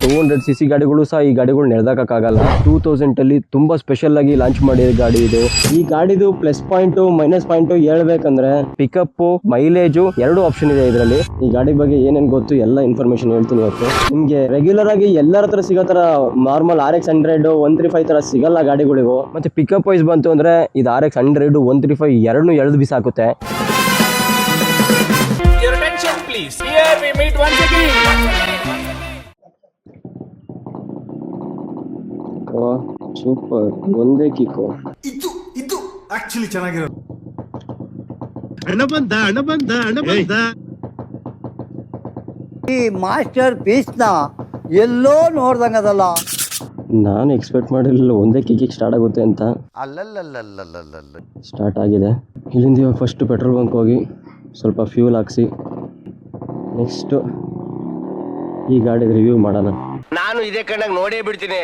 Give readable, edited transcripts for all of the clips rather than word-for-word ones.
200cc ಗಾಡಿಗಳು ಸಹ ಈ ಗಾಡಿಗಳು ನಡೆದಾಕಕ್ಕಾಗಲ್ಲ. 2000 ಅಲ್ಲಿ ತುಂಬಾ ಸ್ಪೆಷಲ್ ಆಗಿ ಲಾಂಚ್ ಮಾಡಿದ ಗಾಡಿ ಇದು. ಈ ಗಾಡಿದು ಪ್ಲಸ್ ಪಾಯಿಂಟ್ ಮೈನಸ್ ಪಾಯಿಂಟ್ ಹೇಳ್ಬೇಕಂದ್ರೆ ಪಿಕಪ್ ಮೈಲೇಜ್ ಎರಡು ಆಪ್ಷನ್ ಇದೆ ಇದರಲ್ಲಿ. ಈ ಗಾಡಿ ಬಗ್ಗೆ ಏನೇನ್ ಗೊತ್ತು ಎಲ್ಲ ಇನ್ಫಾರ್ಮೇಶನ್ ಹೇಳ್ತೀನಿ ಇವತ್ತು ನಿಮ್ಗೆ. ರೆಗ್ಯುಲರ್ ಆಗಿ ಎಲ್ಲರ ಹತ್ರ ಸಿಗೋ ತರ ನಾರ್ಮಲ್ RX 100 135 ತರ ಸಿಗಲ್ಲ ಗಾಡಿಗಳಿಗೂ. ಮತ್ತೆ ಪಿಕಪ್ ವೈಸ್ ಬಂತು ಅಂದ್ರೆ ಇದು RX 100 135 ಎರಡನ್ನೂ ಎಳೆದು ಬಿಸಾಕುತ್ತೆ. Please, here we meet once again. Super, ಒಂದೇ ಕಿಕ್ಕು. ಇದು ಆಕ್ಚುಲಿ ಚೆನ್ನಾಗಿರೋದು. ಹಣ ಬಂದ ಈ ಮಾಸ್ಟರ್ ಪೀಸ್ ನ ಎಲ್ಲೋ ನೋಡ್ದಂಗದಲ್ಲ. ನಾನು ಎಕ್ಸ್ಪೆಕ್ಟ್ ಮಾಡಿರಲಿಲ್ಲ ಒಂದೇ ಕಿಕ್ಕಿಗೆ ಸ್ಟಾರ್ಟ್ ಆಗುತ್ತೆ ಅಂತ. ಸ್ಟಾರ್ಟ್ ಆಗಿದೆ. ಇಲ್ಲಿಂದ ಇವಾಗ ಫಸ್ಟ್ ಪೆಟ್ರೋಲ್ ಬಂಕ್ ಹೋಗಿ ಸ್ವಲ್ಪ ಫ್ಯೂಲ್ ಹಾಕ್ಸಿ ನೆಕ್ಸ್ಟ್ ಈ ಗಾಡಿದ ರಿವ್ಯೂ ಮಾಡೋಣ. ನಾನು ಇದೇ ಕಣ್ಣಾಗ ನೋಡೇ ಬಿಡ್ತೀನಿ.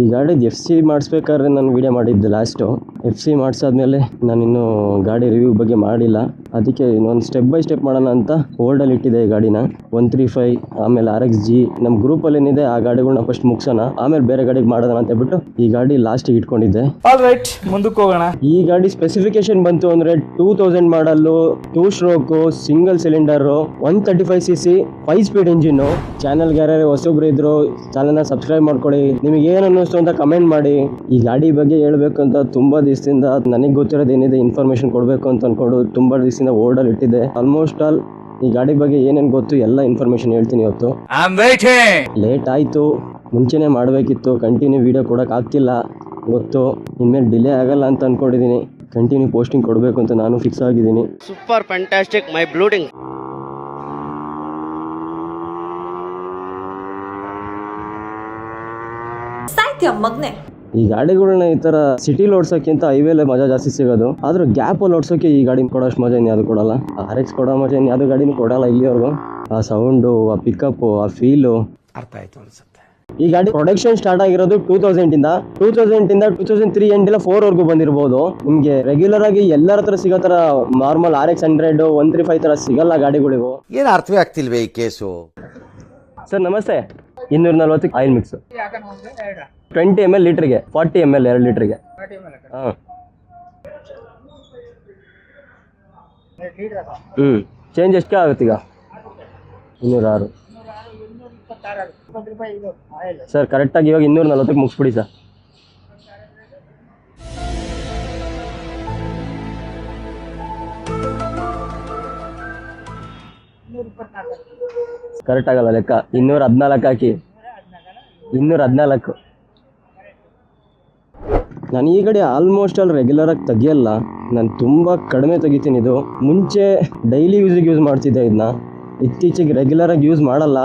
ಈ ಗಾಡಿದ FC ಮಾಡಿಸ್ಬೇಕಾದ್ರೆ ನಾನು ವಿಡಿಯೋ ಮಾಡಿದ್ದೆ ಲಾಸ್ಟು. FC ಮಾಡಿಸಾದ್ಮೇಲೆ ನಾನಿನ್ನು ಗಾಡಿ ರಿವ್ಯೂ ಬಗ್ಗೆ ಮಾಡಿಲ್ಲ. ಅದಕ್ಕೆ ಇನ್ನೊಂದು ಸ್ಟೆಪ್ ಬೈ ಸ್ಟೆಪ್ ಮಾಡೋಣ ಅಂತ ಹೋಲ್ಡಲ್ಲಿ ಇಟ್ಟಿದೆ ಈ ಗಾಡಿನ. 135 ಆಮೇಲೆ RXG ನಮ್ಮ ಗ್ರೂಪಲ್ಲಿ ಏನಿದೆ ಆ ಗಾಡಿಗಳನ್ನ ಫಸ್ಟ್ ಮುಗಿಸೋಣ, ಆಮೇಲೆ ಬೇರೆ ಗಾಡಿಗೆ ಮಾಡೋಣ ಅಂತ ಹೇಳ್ಬಿಟ್ಟು ಈ ಗಾಡಿ ಲಾಸ್ಟಿಗೆ ಇಟ್ಕೊಂಡಿದ್ದೆ. ಆಲ್ರೈಟ್, ಮುಂದಕ್ಕೆ ಹೋಗೋಣ. ಈ ಗಾಡಿ ಸ್ಪೆಸಿಫಿಕೇಶನ್ ಬಂತು ಅಂದ್ರೆ 2000 ಮಾಡಲ್ಲು, 2 stroke, single cylinder, 135cc 5 speed engine. ಚಾನಲ್ಗೆ ಯಾರ್ಯಾರು ಹೊಸಬ್ರು ಇದ್ರು ಚಾನಲ್ನ ಸಬ್ಸ್ಕ್ರೈಬ್ ಮಾಡ್ಕೊಳ್ಳಿ. ನಿಮಗೆ ಏನು ಅನ್ನಿಸ್ತು ಅಂತ ಕಮೆಂಟ್ ಮಾಡಿ. ಈ ಗಾಡಿ ಬಗ್ಗೆ ಹೇಳ್ಬೇಕು ಅಂತ ತುಂಬಾ ದಿವಸದಿಂದ ನನಗೆ ಗೊತ್ತಿರೋದು ಏನಿದೆ ಇನ್ಫಾರ್ಮೇಶನ್ ಕೊಡಬೇಕು ಅಂತ ಅನ್ಕೊಂಡು ತುಂಬಾ ದಿವಸದಿಂದ ಓರ್ಡರ್ ಇಟ್ಟಿದ್ದೆ. ಆಲ್ಮೋಸ್ಟ್ ಆಲ್ ಈ ಗಾಡಿ ಬಗ್ಗೆ ಏನೇನು ಗೊತ್ತು ಎಲ್ಲ ಇನ್ಫಾರ್ಮೇಶನ್ ಹೇಳ್ತೀನಿ ಇವತ್ತು. ಲೇಟ್ ಆಯಿತು, ಮುಂಚೆನೇ ಮಾಡಬೇಕಿತ್ತು. ಕಂಟಿನ್ಯೂ ವಿಡಿಯೋ ಕೊಡೋಕೆ ಆಗ್ತಿಲ್ಲ ಗೊತ್ತು. ಇನ್ಮೇಲೆ ಡಿಲೇ ಆಗಲ್ಲ ಅಂತ ಅನ್ಕೊಂಡಿದ್ದೀನಿ. ಕಂಟಿನ್ಯೂ ಪೋಸ್ಟಿಂಗ್ ಕೊಡಬೇಕು ಅಂತ ನಾನು ಫಿಕ್ಸ್ ಆಗಿದ್ದೀನಿ. ಸೂಪರ್ ಫ್ಯಾಂಟಾಸ್ಟಿಕ್ ಮೈ ಬ್ಲೂಡಿಂಗ್. ಈ ಗಾಡಿಗಳನ್ನ ಈ ತರ ಸಿಟಿಲಿ ಓಡ್ಸೋಕ್ಕಿಂತ ಹೈವೇಲೆ ಮಜಾ ಜಾಸ್ತಿ ಸಿಗೋದು. ಆದ್ರೆ ಗ್ಯಾಪ್ ಅಲ್ಲಿ ಓಡ್ಸೋಕೆ ಈ ಗಾಡಿ ಕೊಡೋಷ್ಟು ಮಜಾ ಇನ್ಯಾವುದು ಕೊಡಲ್ಲ. RX ಕೊಡೋ ಮಜಾ ಇನ್ಯಾವುದು ಗಾಡಿನೂ ಕೊಡಲ್ಲ ಇಲ್ಲಿವರೆಗೂ. ಆ ಸೌಂಡು, ಆ ಪಿಕಪ್, ಆ ಫೀಲು ಅರ್ಥ ಆಯ್ತು ಅನ್ಸುತ್ತೆ. ಈ ಗಾಡಿ ಪ್ರೊಡಕ್ಷನ್ ಸ್ಟಾರ್ಟ್ ಆಗಿರೋದು 2000 ಇಂದ 2003 ಎಂಡ್ ಇಲ್ಲ 4 ವರೆಗೂ ಬಂದಿರಬಹುದು. ನಿಮ್ಗೆ ರೆಗ್ಯುಲರ್ ಆಗಿ ಎಲ್ಲರ ಹತ್ರ ಸಿಗೋ ತರ ನಾರ್ಮಲ್ RX 100 135 ತರ ಸಿಗಲ್ಲ ಗಾಡಿಗಳಿಗೂ. ಏನು ಅರ್ಥವೇ ಆಗ್ತಿಲ್ವೇ ಈ ಕೇಸು? ಸರ್ ನಮಸ್ತೆ. 240 ಆಯಿಲ್ ಮಿಕ್ಸ್ 20 ml ಲೀಟರ್ಗೆ, 40 ml 2 ಲೀಟರ್ಗೆ. ಹಾಂ ಚೇಂಜ್ ಎಷ್ಟು ಆಗುತ್ತೆ ಈಗ? 206 ಸರ್. ಕರೆಕ್ಟಾಗಿ ಇವಾಗ 240ಕ್ಕೆ ಮುಗಿಸ್ಬಿಡಿ ಸರ್. ಕರೆಕ್ಟ್ ಆಗಲ್ಲ ಲೆಕ್ಕ. 214 ಹಾಕಿ. 214. ನಾನು ಈ ಗಾಡಿ ಆಲ್ಮೋಸ್ಟ್ ಅಲ್ಲಿ ರೆಗ್ಯುಲರ್ ಆಗಿ ತೆಗಿಯಲ್ಲ. ನಾನು ತುಂಬ ಕಡಿಮೆ ತೆಗಿತೀನಿ. ಇದು ಮುಂಚೆ ಡೈಲಿ ಯೂಸ್ ಮಾಡ್ತಿದ್ದೆ. ಇದನ್ನ ಇತ್ತೀಚೆಗೆ ರೆಗ್ಯುಲರ್ ಆಗಿ ಯೂಸ್ ಮಾಡಲ್ಲ.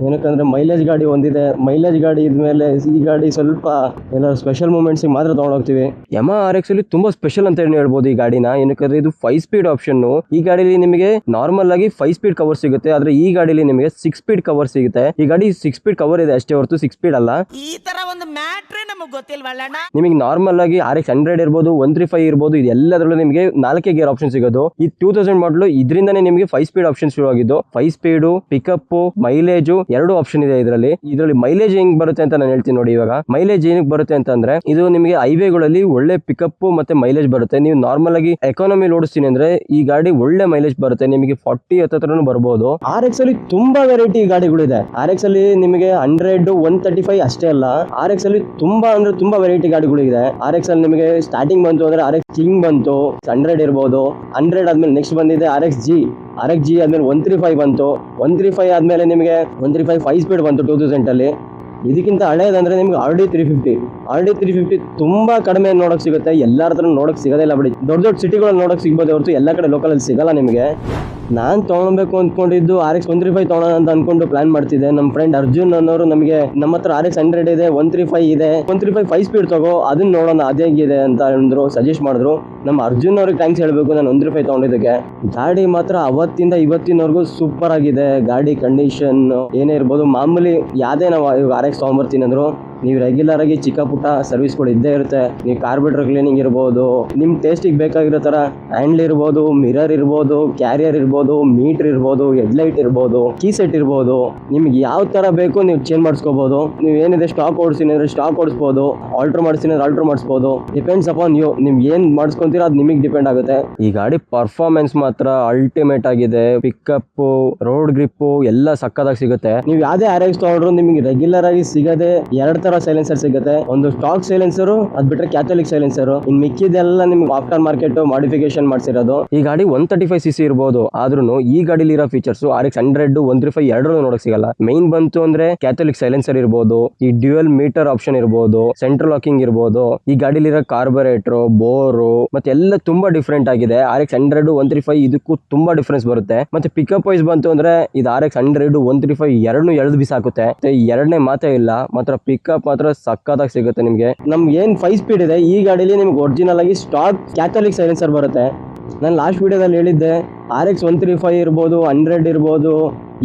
ಏನಕ್ಕಂದ್ರೆ ಮೈಲೇಜ್ ಗಾಡಿ ಒಂದಿದೆ. ಮೈಲೇಜ್ ಗಾಡಿ ಇದ್ಮೇಲೆ ಈ ಗಾಡಿ ಸ್ವಲ್ಪ ಎಲ್ಲ ಸ್ಪೆಷಲ್ ಮೂಮೆಂಟ್ಸ್ ಮಾತ್ರ ತಗೊಂಡೋಗ್ತೀವಿ. ಯಮಾ RX ಅಲ್ಲಿ ತುಂಬಾ ಸ್ಪೆಷಲ್ ಅಂತ ಹೇಳ್ಬೋದು ಈ ಗಾಡಿನ. ಏನಕ್ಕಂದ್ರೆ ಇದು 5 ಸ್ಪೀಡ್ ಆಪ್ಷನ್. ಈ ಗಾಡಿಲಿ ನಿಮಗೆ ನಾರ್ಮಲ್ ಆಗಿ 5 ಸ್ಪೀಡ್ ಕವರ್ ಸಿಗುತ್ತೆ. ಆದ್ರೆ ಈ ಗಾಡಿಲಿ ನಿಮಗೆ 6 ಸ್ಪೀಡ್ ಕವರ್ ಸಿಗುತ್ತೆ. ಈ ಗಾಡಿ 6 ಸ್ಪೀಡ್ ಕವರ್ ಇದೆ ಅಷ್ಟೇ ಹೊರತು 6 ಸ್ಪೀಡ್ ಅಲ್ಲ. ಈ ತರ ಒಂದು ಮ್ಯಾಟ್ರೇ ನಮಗೆ ಗೊತ್ತಿಲ್ವಲ್ಲ. ನಿಮಗೆ ನಾರ್ಮಲ್ ಆಗಿ RX 100 ಇರ್ಬೋದು, 135 ಇರ್ಬೋದು, ಇದೆಲ್ಲದರಲ್ಲೂ ನಿಮಗೆ 4 ಗೇರ್ ಆಪ್ಷನ್ ಸಿಗೋದು. ಈ 2000 ಮಾಡಲು ಇದರಿಂದಾನೇ ನಿಮಗೆ 5 ಸ್ಪೀಡ್ ಆಪ್ಷನ್ ಶುರು ಆಗಿದ್ದು. 5 ಸ್ಪೀಡ್, ಪಿಕಪ್, ಮೈಲೇಜ್ ಎರಡು ಆಪ್ಷನ್ ಇದೆ ಇದರಲ್ಲಿ ಮೈಲೇಜ್ ಹೆಂಗ್ ಬರುತ್ತೆ ಅಂತ ನಾನು ಹೇಳ್ತೀನಿ ನೋಡಿ. ಇವಾಗ ಮೈಲೇಜ್ ಏನಕ್ಕೆ ಬರುತ್ತೆ ಅಂತಂದ್ರೆ ಇದು ನಿಮಗೆ ಹೈವೇಗಳಲ್ಲಿ ಒಳ್ಳೆ ಪಿಕಪ್ ಮತ್ತೆ ಮೈಲೇಜ್ ಬರುತ್ತೆ. ನೀವು ನಾರ್ಮಲ್ ಆಗಿ ಎಕಾನಮಿ ಓಡಿಸ್ತೀನಿ ಅಂದ್ರೆ ಈ ಗಾಡಿ ಒಳ್ಳೆ ಮೈಲೇಜ್ ಬರುತ್ತೆ. ನಿಮಗೆ 40 ಹತ್ರನೂ ಬರ್ಬೋದು. RX ಅಲ್ಲಿ ತುಂಬಾ ವೆರೈಟಿ ಗಾಡಿಗಳಿದೆ. RX ಅಲ್ಲಿ ನಿಮಗೆ 100 135 ಅಷ್ಟೇ ಅಲ್ಲ, RX ಅಲ್ಲಿ ತುಂಬಾ ಅಂದ್ರೆ ತುಂಬಾ ವೆರೈಟಿ ಗಾಡಿಗಳಿದೆ. RX ಅಲ್ಲಿ ನಿಮಗೆ ಸ್ಟಾರ್ಟಿಂಗ್ ಬಂತು ಅಂದ್ರೆ RX King ಬಂತು, 100 ಇರ್ಬೋದು. 100 ಆದ್ಮೇಲೆ ನೆಕ್ಸ್ಟ್ ಬಂದಿದೆ RXG ಆದ್ಮೇಲೆ 135 ಬಂತು. 135 ಆದ್ಮೇಲೆ ನಿಮಗೆ 135 5 ಸ್ಪೀಡ್ ಬಂತು 2000 ಅಲ್ಲಿ. ಇದಕ್ಕಿಂತ ಹಳೇದಂದ್ರೆ ನಿಮ್ಗೆ RD350 ತುಂಬಾ ಕಡಿಮೆ ನೋಡಕ್ ಸಿಗುತ್ತೆ. ಎಲ್ಲರ ಹತ್ರ ನೋಡಕ್ ಸಿಗೋದೇ ಇಲ್ಲ ಬಿಡಿ. ದೊಡ್ಡ ಸಿಟಿಗಳಲ್ಲಿ ನೋಡಕ್ ಸಿಗ್ಬೋದು ಹೊರತು ಎಲ್ಲ ಕಡೆ ಲೋಕಲ್ ಅಲ್ಲಿ ಸಿಗಲ್ಲ ನಿಮಗೆ. ನಾನು ತೊಗೊಳ್ಬೇಕು ಅಂದ್ಕೊಂಡಿದ್ದು RX 135 ತೊಗೊಳೋಣ ಅಂತ ಅನ್ಕೊಂಡು ಪ್ಲಾನ್ ಮಾಡ್ತಿದ್ದೆ. ನಮ್ಮ ಫ್ರೆಂಡ್ ಅರ್ಜುನ್ ಅನ್ನೋರು ನಮಗೆ ನಮ್ಮ ಹತ್ರ RX 100 ಇದೆ, 135 ಇದೆ, 135 5 ಸ್ಪೀಡ್ ತಗೋ, ಅದನ್ನ ನೋಡೋಣ ಅದೇಗಿದೆ ಅಂತ ಅಂದ್ರು, ಸಜೆಸ್ಟ್ ಮಾಡಿದ್ರು. ನಮ್ಮ ಅರ್ಜುನ್ ಅವ್ರಿಗೆ ಥ್ಯಾಂಕ್ಸ್ ಹೇಳ್ಬೇಕು. ನಾನು 135 ತೊಗೊಂಡಿದ್ದಕ್ಕೆ. ಗಾಡಿ ಮಾತ್ರ ಅವತ್ತಿಂದ ಇವತ್ತಿನವರೆಗೂ ಸೂಪರ್ ಆಗಿದೆ. ಗಾಡಿ ಕಂಡೀಷನ್ ಏನೇ ಇರ್ಬೋದು, ಮಾಮೂಲಿ ಯಾವ್ದೇ ನಾವು RX ತೊಗೊಂಬರ್ತೀನಿ ಅಂದ್ರು ನೀವು ರೆಗ್ಯುಲರ್ ಆಗಿ ಚಿಕ್ಕ ಪುಟ್ಟ ಸರ್ವಿಸ್ಗಳು ಇದ್ದೇ ಇರುತ್ತೆ. ನೀವು ಕಾರ್ಬೇಟರ್ ಕ್ಲೀನಿಂಗ್ ಇರ್ಬೋದು, ನಿಮ್ ಟೇಸ್ಟಿಗೆ ಬೇಕಾಗಿರೋ ತರ ಹ್ಯಾಂಡ್ಲ್ ಇರ್ಬೋದು, ಮಿರರ್ ಇರ್ಬೋದು, ಕ್ಯಾರಿಯರ್ ಇರ್ಬೋದು, ಮೀಟರ್ ಇರ್ಬೋದು, ಹೆಡ್ಲೈಟ್ ಇರ್ಬೋದು, ಕೀ ಸೆಟ್ ಇರ್ಬೋದು, ನಿಮ್ಗೆ ಯಾವ ತರ ಬೇಕು ನೀವು ಚೇಂಜ್ ಮಾಡಿಸ್ಕೋಬಹುದು. ನೀವು ಏನಿದೆ ಸ್ಟಾಕ್ ಓಡಿಸ್ತೀನಿ ಅಂದ್ರೆ ಸ್ಟಾಕ್ ಓಡಿಸ್ಬೋದು, ಆಲ್ಟರ್ ಮಾಡಿಸ್ತೀನಿ ಅಂದ್ರೆ ಆಲ್ಟರ್ ಮಾಡಿಸ್ಬೋದು. ಡಿಪೆಂಡ್ಸ್ ಅಪಾನ್ ಯು, ನಿಮ್ಗೆ ಏನ್ ಮಾಡಿಸ್ಕೊಂತೀರಾ ಅದು ನಿಮಗೆ ಡಿಪೆಂಡ್ ಆಗುತ್ತೆ. ಈ ಗಾಡಿ ಪರ್ಫಾರ್ಮೆನ್ಸ್ ಮಾತ್ರ ಅಲ್ಟಿಮೇಟ್ ಆಗಿದೆ. ಪಿಕಪ್, ರೋಡ್ ಗ್ರಿಪ್ ಎಲ್ಲ ಸಕ್ಕದಾಗಿ ಸಿಗುತ್ತೆ. ನೀವು ಯಾವ್ದೇ RX ತಗೊಂಡ್ರು ನಿಮಗೆ ರೆಗ್ಯುಲರ್ ಆಗಿ ಸಿಗದೆ ಎರಡ್ ತರ ಸೈಲೆನ್ಸರ್ ಸಿಗುತ್ತೆ. ಒಂದು ಸ್ಟಾಕ್ ಸೈಲೆನ್ಸರ್, ಅದ್ ಬಿಟ್ರೆ ಕ್ಯಾಥೋಲಿಕ್ ಸೈಲೆನ್ಸರ್. ಇನ್ ಮಿಕ್ಕಿದೆಲ್ಲ ನಿಮ್ಗೆ ಆಫ್ಟರ್ ಮಾರ್ಕೆಟ್ ಮಾಡಿಫಿಕೇಶನ್ ಮಾಡಿಸಿರೋದು. ಈ ಗಾಡಿ 135cc ಇರ್ಬೋದು, ಆದ್ರೂ ಈ ಗಾಡಿಲಿ ಇರೋ ಫೀಚರ್ಸ್ RX 100, 135 ಎರಡರೂ ನೋಡಕ್ ಸಿಗಲ್ಲ. ಮೈನ್ ಬಂತು ಅಂದ್ರೆ ಕ್ಯಾಥೋಲಿಕ್ ಸೈಲೆನ್ಸರ್ ಇರ್ಬೋದು, ಈ ಡ್ಯೂಯಲ್ ಮೀಟರ್ ಆಪ್ಷನ್ ಇರ್ಬೋದು, ಸೆಂಟ್ರಲ್ ಲಾಕಿಂಗ್ ಇರ್ಬೋದು. ಈ ಗಾಡಿಲಿರೋ ಕಾರ್ಬೊರೇಟರ್, ಬೋರು ಮತ್ತೆ ಎಲ್ಲ ತುಂಬಾ ಡಿಫ್ರೆಂಟ್ ಆಗಿದೆ. RX 100, 135 ಇದಕ್ಕೂ ತುಂಬಾ ಡಿಫ್ರೆನ್ಸ್ ಬರುತ್ತೆ. ಮತ್ತೆ ಪಿಕಪ್ ವೈಸ್ ಬಂತು ಅಂದ್ರೆ ಇದು RX 100, 135 ಎರಡನ್ನೂ ಎಳೆದು ಬಿಸಾಕುತ್ತೆ. ಎರಡನೇ ಮಾತೇ ಇಲ್ಲ. ಮಾತ್ರ ಪಿಕಪ್ ಮಾತ್ರ ಸಕ್ಕತ್ತಾಗಿ ಸಿಗುತ್ತೆ ನಿಮ್ಗೆ. ನಮ್ಗೆ ಏನ್ 5 ಸ್ಪೀಡ್ ಇದೆ ಈ ಗಾಡಿಲಿ ನಿಮ್ಗೆ ಒರಿಜಿನಲ್ ಆಗಿ ಸ್ಟಾಕ್ ಕ್ಯಾಥೋಲಿಕ್ ಸೈಲೆನ್ಸರ್ ಬರುತ್ತೆ. ನಾನು ಲಾಸ್ಟ್ ವಿಡಿಯೋದಲ್ಲಿ ಹೇಳಿದ್ದೆ RX 135 ಇರ್ಬೋದು, 100 ಇರ್ಬೋದು,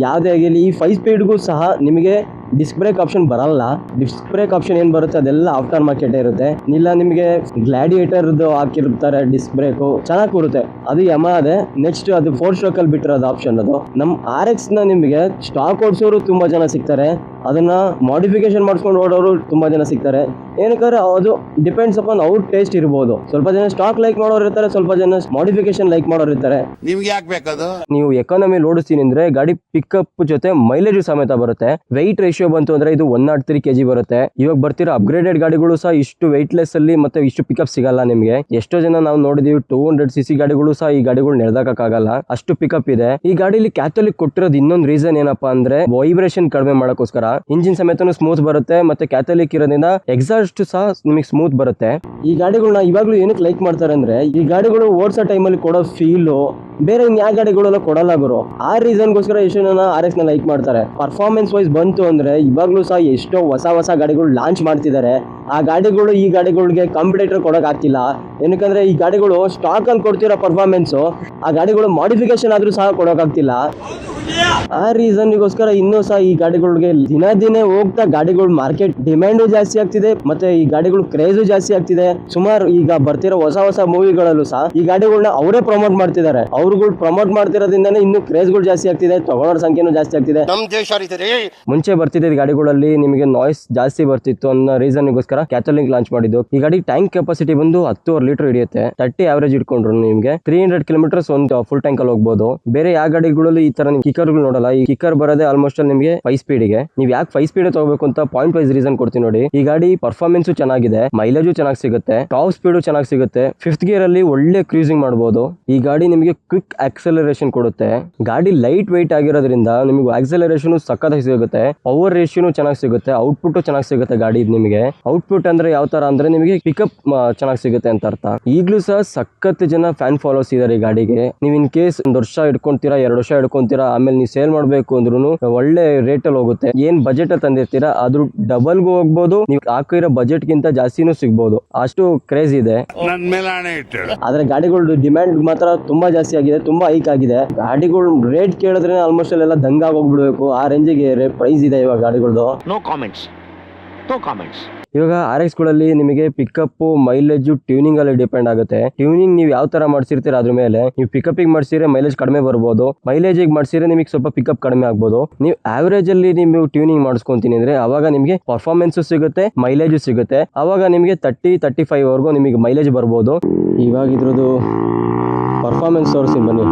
ಯಾವುದೇ ಆಗಿರಲಿ ಈ 5 ಸ್ಪೀಡ್ಗೂ ಸಹ ನಿಮಗೆ ಡಿಸ್ಕ್ ಬ್ರೇಕ್ ಆಪ್ಷನ್ ಬರಲ್ಲ. ಡಿಸ್ಕ್ ಬ್ರೇಕ್ ಆಪ್ಷನ್ ಏನ್ ಬರುತ್ತೆ ಅದೆಲ್ಲ ಆಫ್ಟರ್ ಮಾರ್ಕೆಟ್ ಇರುತ್ತೆ. ಇಲ್ಲ ನಿಮಗೆ ಗ್ಲಾಡಿಯೇಟರ್ ಹಾಕಿರ್ತಾರೆ ಡಿಸ್ಕ್ ಬ್ರೇಕು, ಚೆನ್ನಾಗಿ ಕೂರುತ್ತೆ. ಅದು ಅದೇ ನೆಕ್ಸ್ಟ್ ಅದು 4 ಸ್ಟ್ರೋಕ್ ಅಲ್ಲಿ ಬಿಟ್ಟಿರೋದು ಆಪ್ಷನ್. ಅದು ನಮ್ಮ RX ನ ನಿಮಗೆ ಸ್ಟಾಕ್ ಓಡಿಸೋರು ತುಂಬಾ ಜನ ಸಿಗ್ತಾರೆ, ಅದನ್ನ ಮಾಡಿಫಿಕೇಶನ್ ಮಾಡ್ಕೊಂಡು ಓಡೋರು ತುಂಬಾ ಜನ ಸಿಗ್ತಾರೆ. ಏನಕ್ಕಾದ್ರೆ ಅದು ಡಿಪೆಂಡ್ಸ್ ಅಪಾನ್ ಅವ್ರ ಟೇಸ್ಟ್ ಇರ್ಬೋದು. ಸ್ವಲ್ಪ ಜನ ಸ್ಟಾಕ್ ಲೈಕ್ ಮಾಡೋರು ಇರ್ತಾರೆ, ಸ್ವಲ್ಪ ಜನ ಮಾಡಿಫಿಕೇಶನ್ ಲೈಕ್ ಮಾಡೋರು ಇರ್ತಾರೆ. ನಿಮ್ಗೆ ಯಾಕೆ ಬೇಕದು? ನೀವು ಎಕಾನಮಿ ಓಡಿಸ್ತೀನಿ ಅಂದ್ರೆ ಗಾಡಿ ಪಿಕಪ್ ಜೊತೆ ಮೈಲೇಜ್ ಸಮೇತ ಬರುತ್ತೆ. ವೆಯ್ಟ್ ರೇಷಿಯೋ ಬಂತು ಅಂದ್ರೆ ಇದು 103 kg ಬರುತ್ತೆ. ಇವಾಗ ಬರ್ತಿರೋ ಅಪ್ಗ್ರೇಡೆಡ್ ಗಾಡಿಗಳು ಸಹ ಇಷ್ಟು ವೆಯ್ಟ್ಲೆಸ್ ಅಲ್ಲಿ ಮತ್ತೆ ಇಷ್ಟು ಪಿಕಪ್ ಸಿಗಲ್ಲ ನಿಮ್ಗೆ. ಎಷ್ಟೋ ಜನ ನಾವು ನೋಡಿದೀವಿ 200cc ಗಾಡಿಗಳು ಸಹ ಈ ಗಾಡಿಗಳು ನೆಡ್ದಾಕಕ್ಕಾಗಲ್ಲ, ಅಷ್ಟು ಪಿಕಪ್ ಇದೆ. ಈ ಗಾಡಿಲಿ ಕ್ಯಾಥೋಲಿಕ್ ಕೊಟ್ಟಿರೋದು ಇನ್ನೊಂದು ರೀಸನ್ ಏನಪ್ಪಾ ಅಂದ್ರೆ ವೈಬ್ರೇಷನ್ ಕಡಿಮೆ ಮಾಡೋಕ್ಕೋಸ್ಕರ. ಇಂಜಿನ್ ಸಮೇತನು ಸ್ಮೂತ್ ಬರುತ್ತೆ, ಮತ್ತೆ ಕ್ಯಾಥೋಲಿಕ್ ಇರೋದ್ರಿಂದ ಎಕ್ಸಾಸ್ಟ್ ಸಹ ನಿಮಗೆ ಸ್ಮೂತ್ ಬರುತ್ತೆ. ಈ ಗಾಡಿಗಳನ್ನ ಇವಾಗ್ಲೂ ಏನಕ್ಕೆ ಲೈಕ್ ಮಾಡ್ತಾರೆ ಅಂದ್ರೆ ಈ ಗಾಡಿಗಳು ಓಡಿಸೋ ಟೈಮಲ್ಲಿ ಕೊಡೋ ಫೀಲು ಬೇರೆ ಯಾವ ಗಾಡಿಗಳೆಲ್ಲ ಕೊಡಲ್ಲ ಗುರು. ಆ ರೀಸನ್ಗೋಸ್ಕರ ಎಷ್ಟು ಜನ RX ನ ಲೈಕ್ ಮಾಡ್ತಾರೆ. ಪರ್ಫಾರ್ಮೆನ್ಸ್ ವೈಸ್ ಬಂತು ಅಂದ್ರೆ ಇವಾಗ್ಲೂ ಸಹ ಎಷ್ಟೋ ಹೊಸ ಗಾಡಿಗಳು ಲಾಂಚ್ ಮಾಡ್ತಿದ್ದಾರೆ. ಆ ಗಾಡಿಗಳು ಈ ಗಾಡಿಗಳಿಗೆ ಕಾಂಪಿಟೇಟರ್ ಕೊಡಕ್ ಆಗ್ತಿಲ್ಲ. ಏನಕ್ಕಂದ್ರೆ ಈ ಗಾಡಿಗಳು ಸ್ಟಾಕ್ ಅಲ್ಲಿ ಕೊಡ್ತಿರೋ ಪರ್ಫಾರ್ಮೆನ್ಸ್ ಆ ಗಾಡಿಗಳು ಮಾಡಿಫಿಕೇಶನ್ ಆದ್ರೂ ಸಹ ಕೊಡೋಕಾಗ್ತಿಲ್ಲ. ಆ ರೀಸನ್ಗೋಸ್ಕರ ಇನ್ನೂ ಸಹ ಈ ಗಾಡಿಗಳಿಗೆ ದಿನೇ ಹೋಗ್ತಾ ಗಾಡಿಗಳು ಮಾರ್ಕೆಟ್ ಡಿಮ್ಯಾಂಡು ಜಾಸ್ತಿ ಆಗ್ತಿದೆ, ಮತ್ತೆ ಈ ಗಾಡಿಗಳು ಕ್ರೇಜು ಜಾಸ್ತಿ ಆಗ್ತಿದೆ. ಸುಮಾರು ಈಗ ಬರ್ತಿರೋ ಹೊಸ ಮೂವಿಗಳಲ್ಲೂ ಸಹ ಈ ಗಾಡಿಗಳನ್ನ ಅವರೇ ಪ್ರಮೋಟ್ ಮಾಡ್ತಿದ್ದಾರೆ. ಅವ್ರುಗಳು ಪ್ರಮೋಟ್ ಮಾಡ್ತಿರೋದ್ರಿಂದನೇ ಇನ್ನು ಕ್ರೇಜ್ಗಳು ಜಾಸ್ತಿ ಆಗ್ತಿದೆ, ತಗೊಳ್ಳೋರ ಸಂಖ್ಯೆನೂ ಜಾಸ್ತಿ ಆಗ್ತಿದೆ. ಮುಂಚೆ ಬರ್ತಿದ್ದ ಗಾಡಿಗಳಲ್ಲಿ ನಿಮಗೆ ನಾಯ್ಸ್ ಜಾಸ್ತಿ ಬರ್ತಿತ್ತು ಅನ್ನೋ ರೀಸನ್ಗೋಸ್ಕರ ಕ್ಯಾಥೋಲಿಕ್ ಲಾಂಚ್ ಮಾಡಿದ್ದು. ಈ ಗಾಡಿ ಟ್ಯಾಂಕ್ ಕೆಪಾಸಿಟಿ ಬಂದು 10 ಲೀಟರ್ ಹಿಡಿಯುತ್ತೆ. 30 ಆವರೇಜ್ ಇಟ್ಕೊಂಡ್ರು ನಿಮಗೆ 300 ಕಿಲೋಮೀಟರ್ಸ್ ಒಂದು ಫುಲ್ ಟ್ಯಾಂಕ್ ಅಲ್ಲಿ ಹೋಗ್ಬೋದು. ಬೇರೆ ಯಾವ ಗಾಡಿಗಳಲ್ಲಿ ಈ ತರ ಕಿಕ್ಕರ್ ನೋಡಲ್ಲ. ಈ ಕಿಕ್ಕರ್ ಬರೋದೇ ಆಲ್ಮೋಸ್ಟ್ ಅಲ್ಲಿ ನಿಮಗೆ 5 ಸ್ಪೀಡ್ಗೆ. ನೀವು ಯಾಕೆ 5 ಸ್ಪೀಡ್ ತಗೋಬೇಕು ಅಂತ ಪಾಯಿಂಟ್ ವೈಸ್ ರೀಸನ್ ಕೊಡ್ತೀನಿ ನೋಡಿ. ಈ ಗಾಡಿ ಪರ್ಫಾರ್ಮೆನ್ಸ್ ಚೆನ್ನಾಗಿದೆ, ಮೈಲೇಜು ಚೆನ್ನಾಗಿ ಸಿಗುತ್ತೆ, ಟಾಪ್ ಸ್ಪೀಡು ಚೆನ್ನಾಗಿ ಸಿಗುತ್ತೆ. 5th ಗೇರ್ ಅಲ್ಲಿ ಒಳ್ಳೆ ಕ್ರೂಸಿಂಗ್ ಮಾಡಬಹುದು. ಈ ಗಾಡಿ ನಿಮಗೆ ಕ್ವಿಕ್ ಆಕ್ಸಲರೇಷನ್ ಕೊಡುತ್ತೆ. ಗಾಡಿ ಲೈಟ್ ವೆಯ್ಟ್ ಆಗಿರೋದ್ರಿಂದ ನಿಮಗೆ ಆಕ್ಸಲರೇಷನ್ ಸಕ್ಕತ್ತಾಗಿ ಸಿಗುತ್ತೆ. ಪವರ್ ರೇಷಿಯೋನು ಚೆನ್ನಾಗಿ ಸಿಗುತ್ತೆ, ಔಟ್ಪುಟ್ ಚೆನ್ನಾಗಿ ಸಿಗುತ್ತೆ. ಗಾಡಿ ನಿಮಗೆ ಔಟ್ಪುಟ್ ಅಂದ್ರೆ ಯಾವ ತರ ಅಂದ್ರೆ ನಿಮಗೆ ಪಿಕಪ್ ಚೆನ್ನಾಗಿ ಸಿಗುತ್ತೆ ಅಂತ ಅರ್ಥ. ಈಗಲೂ ಸಹ ಸಖತ್ ಜನ ಫ್ಯಾನ್ ಫಾಲೋಸ್ ಇದಾರೆ ಈ ಗಾಡಿಗೆ. ನೀವು ಇನ್ ಕೇಸ್ 1 ವರ್ಷ ಇಟ್ಕೊಂತೀರಾ, 2 ವರ್ಷ ಇಟ್ಕೊಂತೀರಾ, ಆಮೇಲೆ ನೀವು ಸೇಲ್ ಮಾಡ್ಬೇಕು ಅಂದ್ರೂ ಒಳ್ಳೆ ರೇಟ್ ಅಲ್ಲಿ ಹೋಗುತ್ತೆ. ಏನ್ ಬಜೆಟ್ ಅಲ್ಲಿ ತಂದಿರ್ತೀರಾ ಅದ್ರ ಡಬಲ್ಗೂ ಹೋಗ್ಬೋದು, ನೀವು ಹಾಕಿರೋ ಬಜೆಟ್ ಗಿಂತ ಜಾಸ್ತಿನೂ ಸಿಗ್ಬೋದು. ಅಷ್ಟು ಕ್ರೇಜ್ ಇದೆ. ಆದ್ರೆ ಗಾಡಿಗಳು ಡಿಮ್ಯಾಂಡ್ ಮಾತ್ರ ತುಂಬಾ ಜಾಸ್ತಿ ಆಗಿದೆ, ತುಂಬಾ ಹೈಕ್ ಆಗಿದೆ. ಗಾಡಿಗಳು ರೇಟ್ ಕೇಳಿದ್ರೆ ಆಲ್ಮೋಸ್ಟ್ ಎಲ್ಲ ದಂಗಾಗಿ ಹೋಗ್ಬಿಡ್ಬೇಕು, ಆ ರೇಂಜಿಗೆ ಪ್ರೈಸ್ ಇದೆ ಇವಾಗ ಗಾಡಿಗಳದು. No comments. ಇವಾಗ RX ಗಳಲ್ಲಿ ನಿಮಗೆ ಪಿಕಪ್, ಮೈಲೇಜ್ ಟ್ಯೂನಿಂಗ್ ಅಲ್ಲಿ ಡಿಪೆಂಡ್ ಆಗುತ್ತೆ. ಟ್ಯೂನಿಂಗ್ ನೀವು ಯಾವ ತರ ಮಾಡ್ಸಿರ್ತೀರ ಅದ್ರ ಮೇಲೆ. ನೀವು ಪಿಕಪ್ ಮಾಡ್ಸಿದ್ರೆ ಮೈಲೇಜ್ ಕಡಿಮೆ ಬರ್ಬೋದು, ಮೈಲೇಜ್ ಮಾಡ್ಸಿದ್ರೆ ನಿಮಗೆ ಸ್ವಲ್ಪ ಪಿಕಪ್ ಕಡಿಮೆ ಆಗ್ಬೋದು. ನೀವು ಆವರೇಜ್ ಅಲ್ಲಿ ನೀವು ಟ್ಯೂನಿಂಗ್ ಮಾಡಿಸ್ಕೊಂತೀನಿ ಅಂದ್ರೆ ಅವಾಗ ನಿಮಗೆ ಪರ್ಫಾರ್ಮೆನ್ಸ್ ಸಿಗುತ್ತೆ, ಮೈಲೇಜ್ ಸಿಗುತ್ತೆ. ಅವಾಗ ನಿಮಗೆ 30-35 ವರೆಗೂ ನಿಮಗೆ ಮೈಲೇಜ್ ಬರ್ಬೋದು. ಇವಾಗ ಇದ್ರದ್ದು ಪರ್ಫಾರ್ಮೆನ್ಸ್ ತೋರಿಸಿ ಬನ್ನಿ.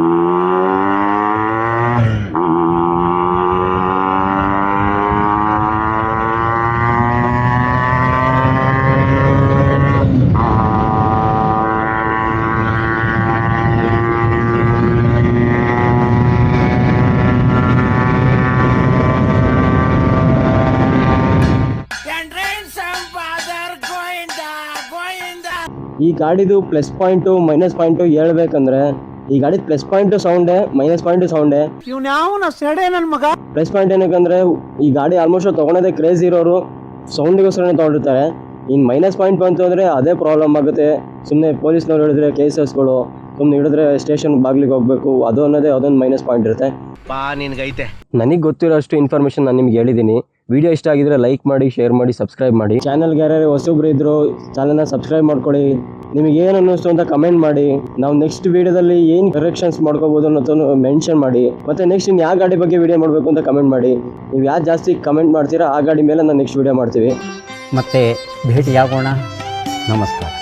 ಈ ಗಾಡಿದು ಪ್ಲಸ್ ಪಾಯಿಂಟು ಮೈನಸ್ ಪಾಯಿಂಟು ಹೇಳ್ಬೇಕಂದ್ರೆ ಈ ಗಾಡಿ ಪ್ಲಸ್ ಪಾಯಿಂಟ್ ಸೌಂಡೇ, ಮೈನಸ್ ಪಾಯಿಂಟ್ ಸೌಂಡೇ. ಪ್ಲಸ್ ಪಾಯಿಂಟ್ ಏನಕ್ಕಂದ್ರೆ ಈ ಗಾಡಿ ಆಲ್ಮೋಸ್ಟ್ ತಗೊಳೋದೇ ಕ್ರೇಜ್ ಇರೋರು ಸೌಂಡಿಗೋಸ್ಕರನೇ ತಗೊಂಡಿರ್ತಾರೆ. ಇನ್ನು ಮೈನಸ್ ಪಾಯಿಂಟ್ ಬಂತು ಅಂದ್ರೆ ಅದೇ ಪ್ರಾಬ್ಲಮ್ ಆಗುತ್ತೆ. ಸುಮ್ಮನೆ ಪೊಲೀಸ್ನವ್ರು ಹೇಳಿದ್ರೆ ಕೇಸಸ್ಗಳು, ಸುಮ್ಮನೆ ಹಿಡಿದ್ರೆ ಸ್ಟೇಷನ್ ಬಾಗ್ಲಿಗೆ ಹೋಗ್ಬೇಕು, ಅದು ಅನ್ನೋದೇ ಅದೊಂದು ಮೈನಸ್ ಪಾಯಿಂಟ್ ಇರುತ್ತೆ. ನಿನ್ಗೈತೆ ನನಗೆ ಗೊತ್ತಿರೋ ಅಷ್ಟು ಇನ್ಫಾರ್ಮೇಶನ್ ನಾನು ನಿಮ್ಗೆ ಹೇಳಿದ್ದೀನಿ. ವಿಡಿಯೋ ಇಷ್ಟ ಆಗಿದ್ರೆ ಲೈಕ್ ಮಾಡಿ, ಶೇರ್ ಮಾಡಿ, ಸಬ್ಸ್ಕ್ರೈಬ್ ಮಾಡಿ. ಚಾನಲ್ಗೆ ಯಾರ್ಯಾರು ಹೊಸಬ್ರು ಇದ್ರು ಚಾನಲ್ನ ಸಬ್ಸ್ಕ್ರೈಬ್ ಮಾಡ್ಕೊಳ್ಳಿ. ನಿಮಗೆ ಏನು ಅನ್ನಿಸ್ತು ಅಂತ ಕಮೆಂಟ್ ಮಾಡಿ. ನಾವು ನೆಕ್ಸ್ಟ್ ವಿಡಿಯೋದಲ್ಲಿ ಏನು ಕರೆಕ್ಷನ್ಸ್ ಮಾಡ್ಕೋಬೋದು ಅನ್ನೋದನ್ನು ಮೆನ್ಷನ್ ಮಾಡಿ. ಮತ್ತೆ ನೆಕ್ಸ್ಟ್ ಇನ್ನು ಯಾವ ಗಾಡಿ ಬಗ್ಗೆ ವಿಡಿಯೋ ಮಾಡಬೇಕು ಅಂತ ಕಮೆಂಟ್ ಮಾಡಿ. ನೀವು ಯಾರು ಜಾಸ್ತಿ ಕಮೆಂಟ್ ಮಾಡ್ತೀರಾ ಆ ಗಾಡಿ ಮೇಲೆ ನಾನು ನೆಕ್ಸ್ಟ್ ವಿಡಿಯೋ ಮಾಡ್ತೀವಿ. ಮತ್ತೆ ಭೇಟಿಯಾಗೋಣ. ನಮಸ್ಕಾರ.